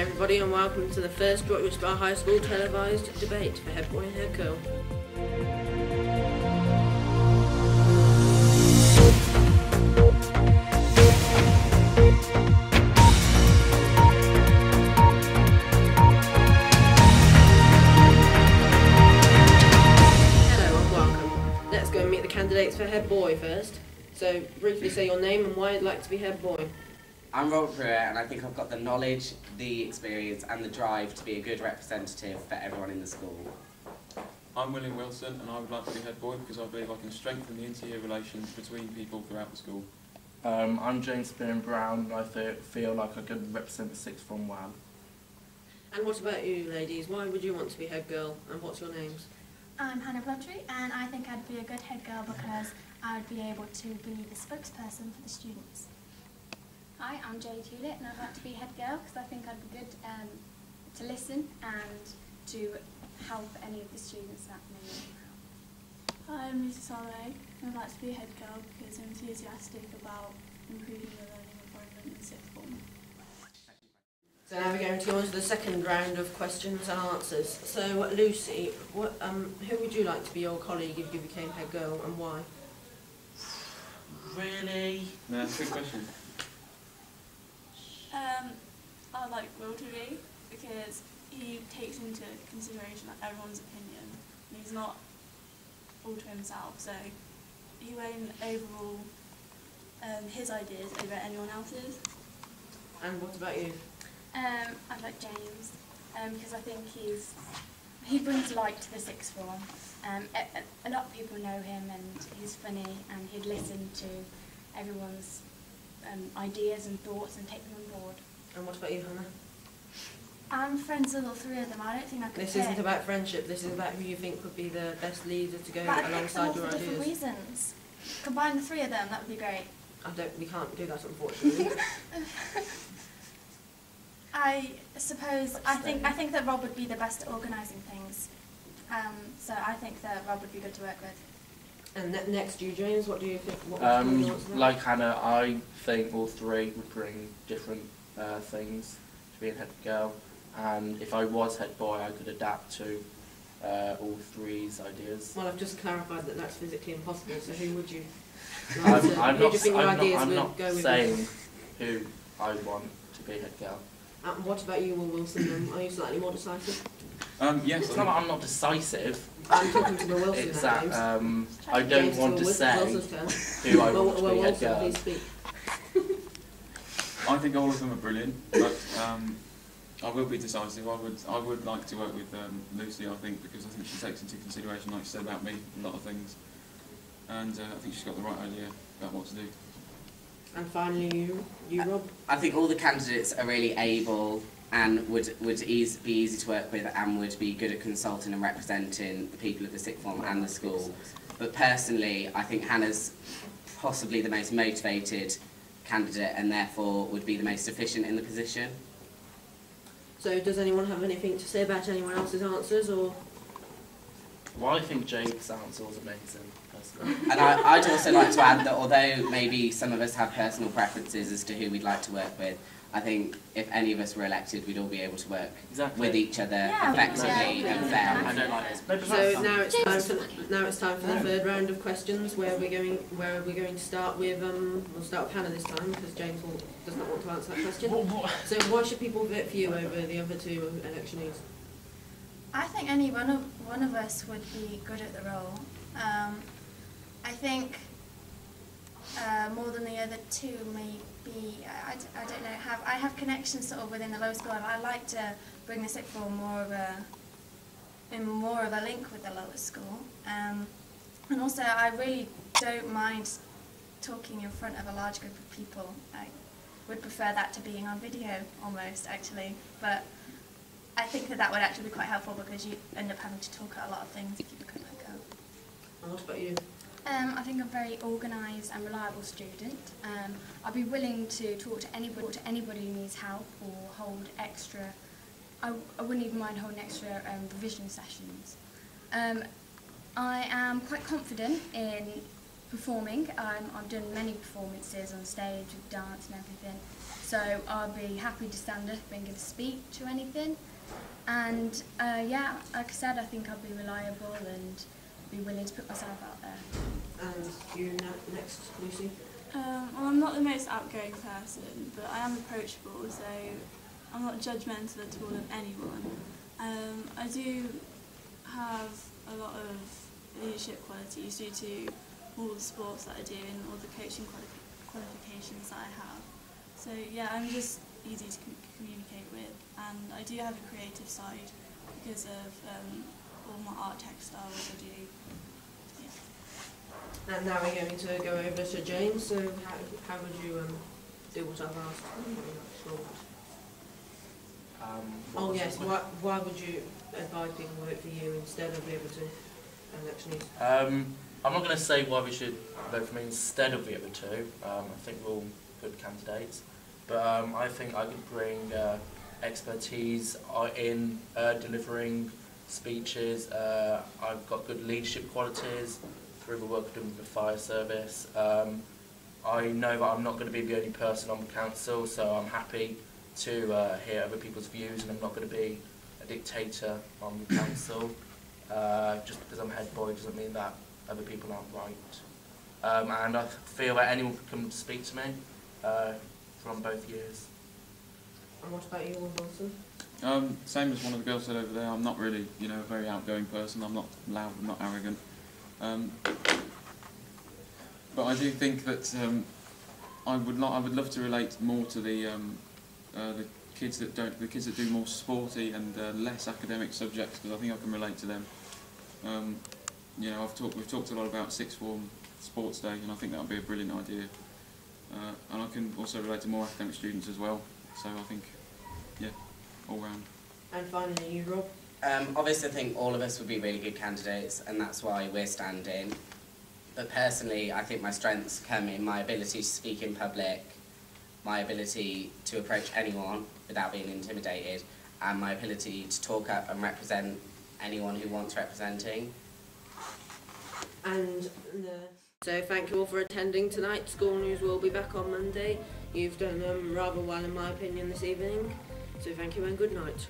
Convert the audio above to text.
everybody, and welcome to the first Droitwich Spa High School televised debate for head boy and head girl. Hello and welcome. Let's go and meet the candidates for head boy first. So, briefly say your name and why you'd like to be head boy. I'm Robert Pruitt, and I think I've got the knowledge, the experience and the drive to be a good representative for everyone in the school. I'm William Wilson, and I would like to be head boy because I believe I can strengthen the inter-year relations between people throughout the school. I'm James Spearman Brown, and I feel like I could represent the sixth form well. And what about you, ladies? Why would you want to be head girl, and what's your names? I'm Hannah Bloodtree, and I think I'd be a good head girl because I would be able to be the spokesperson for the students. Hi, I'm Jade Hewlett, and I'd like to be head girl because I think I'd be good to listen and to help any of the students that may need help. Hi, I'm Lisa Solé, and I'd like to be a head girl because I'm enthusiastic about improving the learning environment in sixth form. So now we're going to go on to the second round of questions and answers. So Lucy, who would you like to be your colleague if you became head girl, and why? Really? No, good question. I like Will to be because he takes into consideration everyone's opinion. And he's not all to himself, so he won't overrule his ideas over anyone else's. And what about you? I'd like James because I think he brings light to the sixth form. A lot of people know him, and he's funny, and he'd listen to everyone's ideas and thoughts and take them on board. And what about you, Hannah? I'm friends with all three of them. I don't think I could This pick. isn't about friendship, this is about who you think would be the best leader to go But I'd pick them alongside all your for different ideas. reasons. Combine the three of them, that would be great. We can't do that, unfortunately. I suppose, I think that Rob would be the best at organising things. So I think that Rob would be good to work with. And next, you, James, what do you think? What would you want Like Hannah, I think all three would bring different things to being head girl, and if I was head boy, I could adapt to all three's ideas. Well, I've just clarified that that's physically impossible, so who would you I'm who do you think your ideas would not go with? saying who I want to be head girl. And what about you, Will Wilson, then? Are you slightly more decisive? Yes. It's not that I'm not decisive. I'm talking to Will Wilson It's now, that James. I don't James, want to say Wilson's who I Will want to be head Wilson, girl. please speak. I think all of them are brilliant, but I will be decisive. I would like to work with Lucy, I think, because I think she takes into consideration, like she said about me, a lot of ththings, and I think she's got the right idea about what to do. And finally, you Rob? I think all the candidates are really able and would be easy to work with and would be good at consulting and representing the people of the sixth form and the school. But personally, I think Hannah's possibly the most motivated candidate and therefore would be the most efficient in the position. So does anyone have anything to say about anyone else's answers, or? Well, I think Jake's answer was amazing, personally. And I'd also like to add that although maybe some of us have personal preferences as to who we'd like to work with, I think if any of us were elected, we'd all be able to work with each other effectively and fairly. I don't like this. So now it's time for the third round of questions, where we're going to start with we'll start with Hannah this time because James does not want to answer that question. So why should people vote for you over the other two electionees? I think any one of us would be good at the role. I think more than the other two maybe, I don't know, I have connections sort of within the lower school, and I like to bring the sixth form more of a link with the lower school. And also I really don't mind talking in front of a large group of people. I would prefer that to being on video almost, actually, but I think that would actually be quite helpful because you end up having to talk at a lot of things if you become a girl. And what about you? I think I'm a very organised and reliable student. I'd be willing to talk to anybody who needs help or hold extra. I wouldn't even mind holding extra revision sessions. I am quite confident in performing. I've done many performances on stage with dance and everything. so I'll be happy to stand up and give a speech or anything. And yeah, like I said, I think I'll be reliable and be willing to put myself out there. And you next, Lucy? Well, I'm not the most outgoing person, but I am approachable, so I'm not judgmental at all of anyone. I do have a lot of leadership qualities due to all the sports that I do and all the coaching qualifications that I have. So yeah, I'm just easy to communicate with, and I do have a creative side because of all my art textiles I do. Yeah. And now we're going to go over to James. So how would you do what I've asked? Oh yes, why would you advise people to vote for you instead of the other two electionees? I'm not going to say why we should vote for me instead of the other two. I think we're all good candidates. But I think I could bring expertise in delivering speeches. I've got good leadership qualities through the work I've done with the fire service. I know that I'm not going to be the only person on the council, so I'm happy to hear other people's views, and I'm not going to be a dictator on the council. Just because I'm head boy doesn't mean that other people aren't right. And I feel that anyone can come speak to me from both years. And what about you, Wilson? Same as one of the girls said over there. I'm not really, a very outgoing person. I'm not loud. I'm not arrogant. But I do think that I would love to relate more to the kids that do more sporty and less academic subjects, because I think I can relate to them. We've talked a lot about sixth form sports day, and I think that would be a brilliant idea. And I can also relate to more academic students as well. So I think, yeah, all round. And finally, you, Rob? Obviously, I think all of us would be really good candidates, and that's why we're standing. But personally, I think my strengths come in my ability to speak in public, my ability to approach anyone without being intimidated, and my ability to talk up and represent anyone who wants representing. And so thank you all for attending tonight. School News will be back on Monday. You've done rather well in my opinion this evening, so thank you and good night.